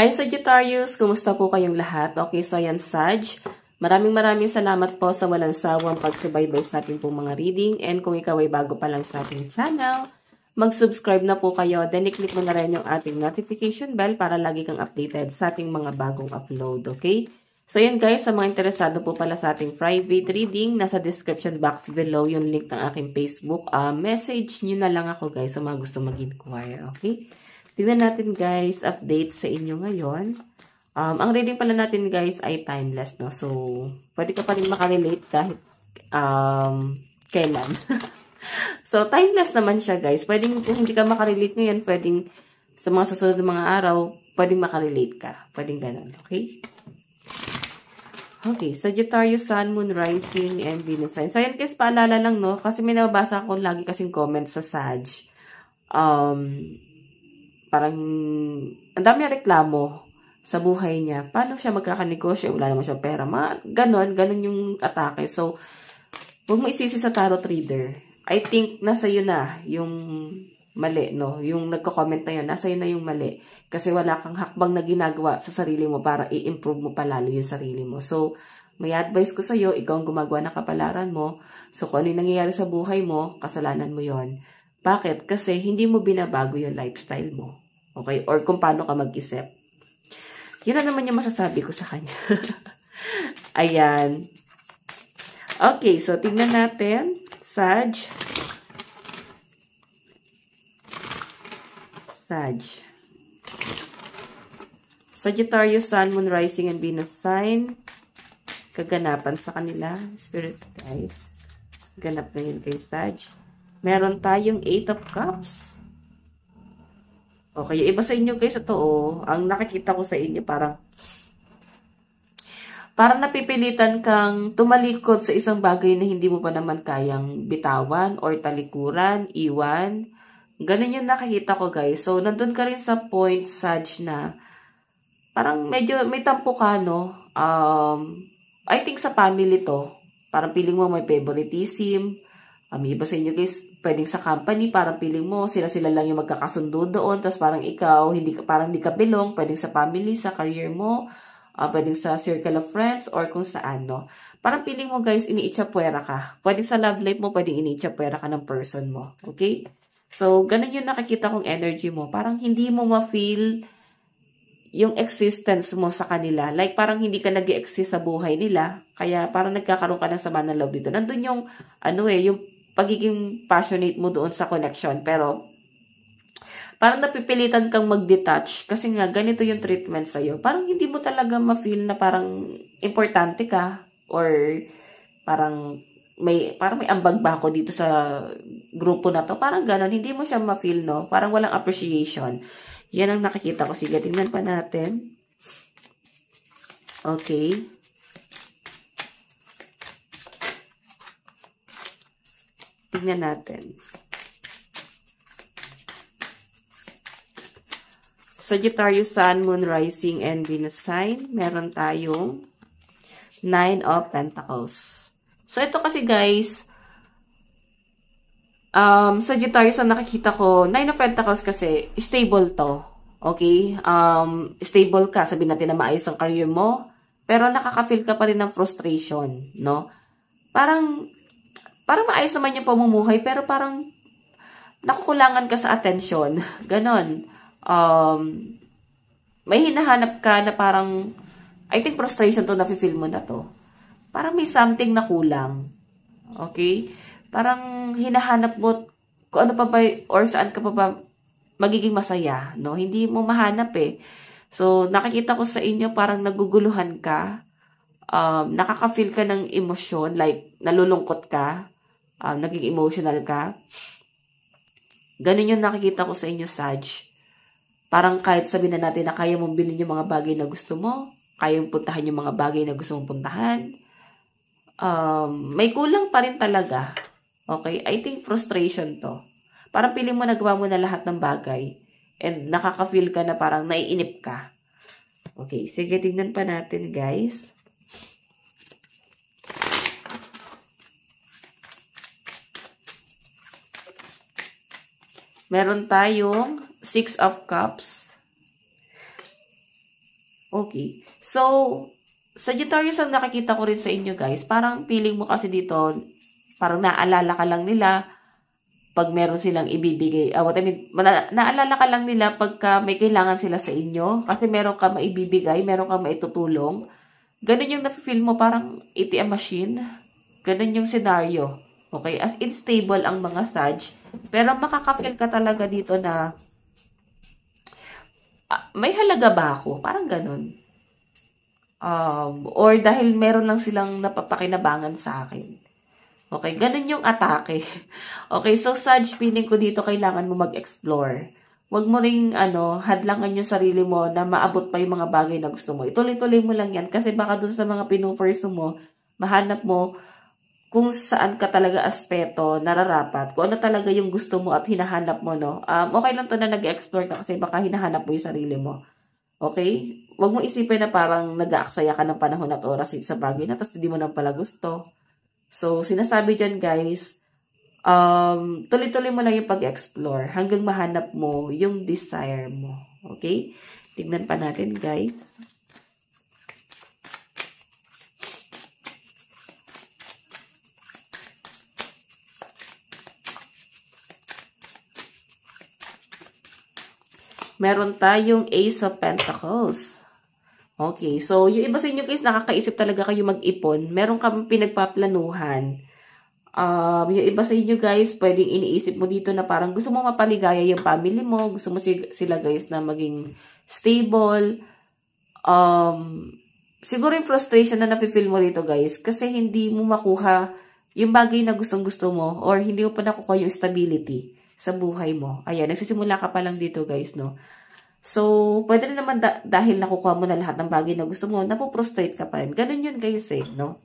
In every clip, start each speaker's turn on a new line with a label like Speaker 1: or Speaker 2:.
Speaker 1: Hi Sagittarius! Kumusta po kayong lahat? Okay, so yan Sag. Maraming salamat po sa walang sawang pagsubaybay sa ating pong mga reading. And kung ikaw ay bago pa lang sa ating channel, mag-subscribe na po kayo. Then i-click mo na rin yung ating notification bell para lagi kang updated sa ating mga bagong upload. Okay? So yan guys, sa mga interesado po pala sa ating private reading, nasa description box below yung link ng aking Facebook. Message nyo na lang ako guys sa mga gusto mag-inquire. Okay? Tingnan natin guys, update sa inyo ngayon. Ang reading pala natin guys ay timeless, no? So, pwede ka pa rin makarelate kahit kailan. So, timeless naman siya guys. Pwedeng kung hindi ka makarelate ngayon, pwedeng sa mga susunod na mga araw, pwedeng makarelate ka. Pwedeng ganun, okay? Okay, Sagittarius, Sun, Moon, Rising, and Venus sign. So, ayan guys, paalala lang, no? Kasi may nababasa ako lagi kasing comments sa Sag. Parang, ang dami na reklamo sa buhay niya. Paano siya magkakanegosyo? Wala naman siya pera. Ganon yung atake. So, huwag mo isisi sa tarot reader. I think, nasa iyo na yung mali, no? Yung nagko-comment na yun, nasa iyo na yung mali. Kasi wala kang hakbang na ginagawa sa sarili mo para i-improve mo palalo yung sarili mo. So, may advice ko sa'yo, ikaw ang gumagawa ng kapalaran mo. So, kung ano yung nangyayari sa buhay mo, kasalanan mo yon. Bakit? Kasi hindi mo binabago yung lifestyle mo. Okay? Or kung paano ka mag-isip. Yun na naman yung masasabi ko sa kanya. Ayan. Okay, so tingnan natin. Sag. Sagittarius, Sun, Moon, Rising, and Venus sign. Kaganapan sa kanila. Spirit guide. Ganap na yun kay Sag. Meron tayong 8 of Cups. Okay, iba sa inyo guys, ito ang nakikita ko sa inyo parang napipilitan kang tumalikod sa isang bagay na hindi mo pa naman kayang bitawan or talikuran, iwan. Ganun yung nakikita ko guys. So, nandun ka rin sa point, Sag, na parang medyo may tampo ka, no? I think sa family to, parang feeling mo may favoritism. Iba sa inyo guys, pwedeng sa company, parang feeling mo, sila lang yung magkakasundo doon, tapos parang ikaw, parang hindi ka belong, pwedeng sa family, sa career mo, pwedeng sa circle of friends, or kung saan, no? Parang feeling mo guys, iniitsapwera ka. Pwedeng sa love life mo, pwedeng iniitsapwera ka ng person mo. Okay? So, ganun yung nakikita kong energy mo. Parang hindi mo ma-feel yung existence mo sa kanila. Like, parang hindi ka nag-exist sa buhay nila. Kaya, parang nagkakaroon ka ng sama ng loob dito. Nandun yung, yung pagiging passionate mo doon sa connection. Pero, parang napipilitan kang mag-detach. Kasi nga, ganito yung treatment sa'yo. Parang hindi mo talaga ma-feel na parang importante ka. Or, parang may ambag ba ako dito sa grupo na to. Parang ganon. Hindi mo siya ma-feel, no? Parang walang appreciation. Yan ang nakikita ko. Sige, tingnan pa natin. Okay. Tingnan natin. Sagittarius, Sun, Moon, Rising, and Venus sign. Meron tayong 9 of Pentacles. So, ito kasi guys, Sagittarius, ang nakikita ko, 9 of Pentacles kasi, stable to. Okay? Stable ka. Sabihin natin na maayos ang career mo. Pero nakaka-feel ka pa rin ng frustration. No? Parang maayos naman yung pamumuhay. Pero parang nakukulangan ka sa atensyon. Ganon. May hinahanap ka na parang, I think frustration to, nafe-feel mo na to. Parang may something na kulang. Okay? Parang hinahanap mo kung ano pa ba or saan ka pa ba magiging masaya, no? Hindi mo mahanap eh. So, nakikita ko sa inyo parang naguguluhan ka. Nakaka-feel ka ng emosyon, like nalulungkot ka, naging emotional ka. Ganun yung nakikita ko sa inyo, Sag. Parang kahit sabihin na natin na kaya mong bilhin yung mga bagay na gusto mo, kaya mong puntahan yung mga bagay na gusto mong puntahan, may kulang pa rin talaga. Okay? I think frustration to. Parang feeling mo nagawa mo na lahat ng bagay and nakaka-feel ka na parang naiinip ka. Okay. Sige, tingnan pa natin guys. Meron tayong 6 of Cups. Okay. So, Sagittarius ang nakikita ko rin sa inyo guys. Parang feeling mo kasi dito, parang naalala ka lang nila pag meron silang ibibigay. Naalala ka lang nila pagka may kailangan sila sa inyo. Kasi meron ka maibibigay, meron ka maitutulong. Ganun yung nafe-feel mo, parang ATM machine. Ganun yung scenario. Okay? As in, stable ang mga Sag. Pero makaka-feel ka talaga dito na may halaga ba ako? Parang ganun. Or dahil meron lang silang napapakinabangan sa akin. Okay, ganun yung atake. Okay, so Sag, feeling ko dito kailangan mo mag-explore. Huwag mo ring hadlangan yung sarili mo na maabot pa yung mga bagay na gusto mo. Ituloy-tuloy mo lang yan kasi baka dun sa mga pinufers mo, mahanap mo kung saan ka talaga aspeto nararapat, kung ano talaga yung gusto mo at hinahanap mo, no? Okay lang to na nag-explore ka kasi baka hinahanap mo yung sarili mo. Okay? Huwag mo isipin na parang nag-aaksaya ka ng panahon at oras sa bagay na tapos hindi mo nang pala gusto. So, sinasabi dyan guys, tuloy-tuloy mo lang yung pag-explore hanggang mahanap mo yung desire mo. Okay? Tignan pa natin guys. Meron tayong Ace of Pentacles. Okay, so yung iba sa inyo guys, nakakaisip talaga kayo mag-ipon. Meron kang pinagpaplanuhan. Yung iba sa inyo guys, pwedeng iniisip mo dito na parang gusto mo mapaligaya yung family mo. Gusto mo sila guys na maging stable. Siguro yung frustration na nafe-feel mo dito guys, kasi hindi mo makuha yung bagay na gustong-gusto mo or hindi mo pa nakukuha yung stability sa buhay mo. Ayan, nagsisimula ka pa lang dito guys, no? So, pwede rin naman dahil nakukuha mo na lahat ng bagay na gusto mo, napoprostrate ka pa rin. Ganun yun guys eh, no?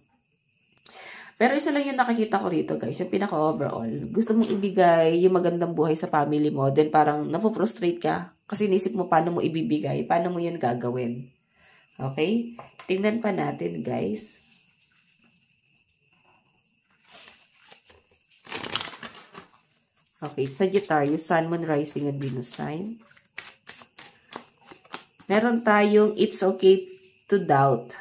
Speaker 1: Pero isa lang yung nakikita ko rito guys, yung pinaka-overall. Gusto mong ibigay yung magandang buhay sa family mo, then parang napoprostrate ka kasi nisip mo paano mo ibibigay, paano mo yun gagawin. Okay? Tingnan pa natin guys. Okay, Sagittarius, Sun, Moon, Rising, and Venus sign. Meron tayong it's okay to doubt.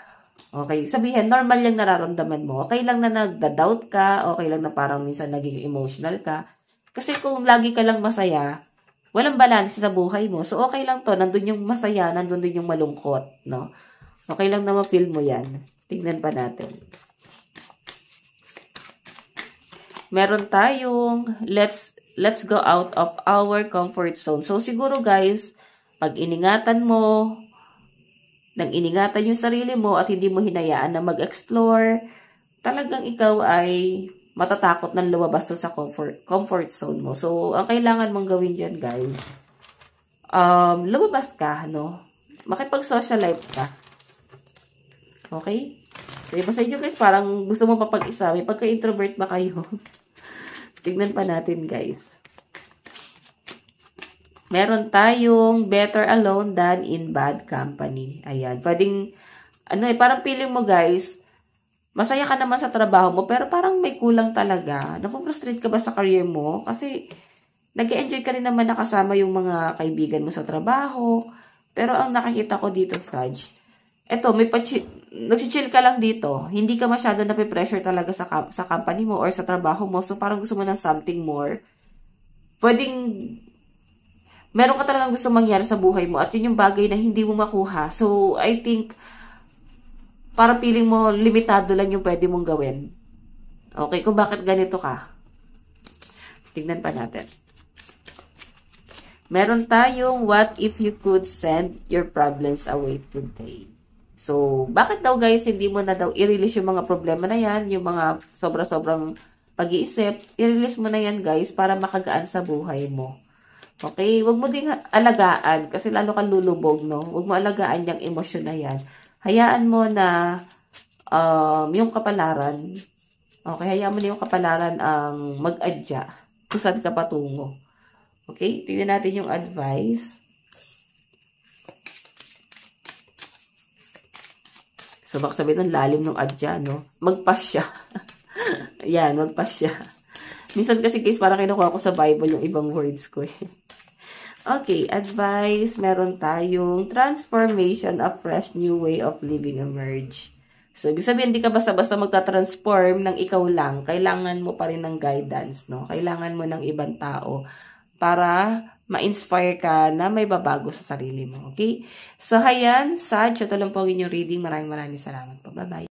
Speaker 1: Okay, sabihin, normal yung nararamdaman mo. Okay lang na nagda-doubt ka, okay lang na parang minsan naging emotional ka. Kasi kung lagi ka lang masaya, walang balance sa buhay mo. So, okay lang to. Nandun yung masaya, nandun din yung malungkot, no? Okay lang na ma-feel mo yan. Tignan pa natin. Meron tayong let's go out of our comfort zone. So, siguro guys, pag iningatan mo, nang iningatan yung sarili mo at hindi mo hinayaan na mag-explore, talagang ikaw ay matatakot ng lumabas sa comfort zone mo. So, ang kailangan mong gawin dyan, guys, lumabas ka, no? Makipag-socialize ka. Okay? So, iba sa inyo, guys, parang gusto mo pa pag-isa. May pagka-introvert ba kayo? Tignan pa natin, guys. Meron tayong better alone than in bad company. Ayan. Pwedeng, parang feeling mo guys, masaya ka naman sa trabaho mo, pero parang may kulang talaga. Napo-frustrate ka ba sa career mo? Kasi, nag-enjoy ka rin naman nakasama yung mga kaibigan mo sa trabaho. Pero ang nakikita ko dito, Sag, eto, nag-chill ka lang dito. Hindi ka masyado nape-pressure talaga sa company mo or sa trabaho mo. So, parang gusto mo ng something more. Pwedeng, meron ka talagang gusto mangyari sa buhay mo at yun yung bagay na hindi mo makuha. So, I think, para feeling mo, limitado lang yung pwede mong gawin. Okay, kung bakit ganito ka. Tignan pa natin. Meron tayong what if you could send your problems away today. So, bakit daw guys, hindi mo na daw i-release yung mga problema na yan, yung mga sobra-sobrang pag-iisip, i-release mo na yan guys para makagaan sa buhay mo. Okay? Huwag mo ding alagaan kasi lalo kang lulubog, no? Huwag mo alagaan yung emosyon na yan. Hayaan mo na yung kapalaran, okay? Hayaan mo na yung kapalaran ang mag-adya kung saan ka patungo. Okay? Tingnan natin yung advice. So, baka sabihin ng lalim ng adya, no? Magpasya. Yan, magpasya. Minsan kasi guys, parang kinukuha ko sa Bible yung ibang words ko eh. Okay, advice, meron tayong transformation, a fresh new way of living emerge. So, ibig sabihin, hindi ka basta-basta magta-transform ng ikaw lang. Kailangan mo pa rin ng guidance, no? Kailangan mo ng ibang tao para ma-inspire ka na may babago sa sarili mo, okay? So, hayan, Sag, ito lang po ang inyong reading. Maraming salamat po. Bye-bye.